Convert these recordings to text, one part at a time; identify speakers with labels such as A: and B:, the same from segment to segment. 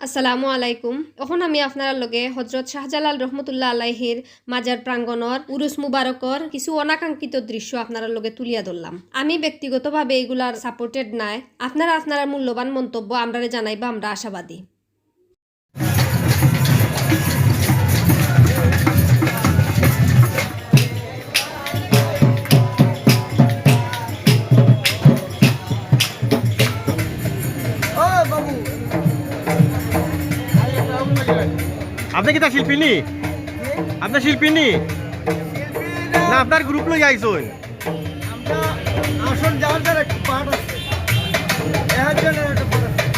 A: আসসালামু আলাইকুম। এখন আমি আপনার লগে হজরত শাহজালাল রহমতুল্লাহ আলাইহির মাজার প্রাঙ্গণর উরুস মুবারকর কিছু অনাকাঙ্ক্ষিত দৃশ্য আপনার লগে তুলিয়া ধরলাম। আমি ব্যক্তিগতভাবে এগুলার সাপোর্টেড নাই। আপনারা মূল্যবান মন্তব্য আমরা জানাইবা, আমরা আশাবাদী।
B: আপনি কি তা শিল্পিনী? আপনার শিল্পিনী না আপনার গ্রুপ লই আইসুন?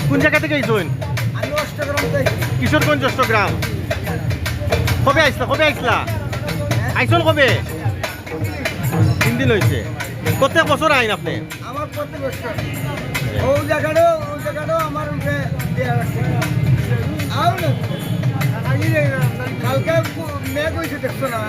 B: কোন জায়গা থেকে আইসুন? কিশোরগঞ্জ, অষ্টগ্রাম। কবে আইসলা? আইসুন কবে? 3 দিন হয়েছে। প্রত্যেক বছর আইন আপনি?
C: আমার প্রত্যেক বছর ওই জায়গাটাও আমার কালকে মেঘ হয়েছে, দেখছো না?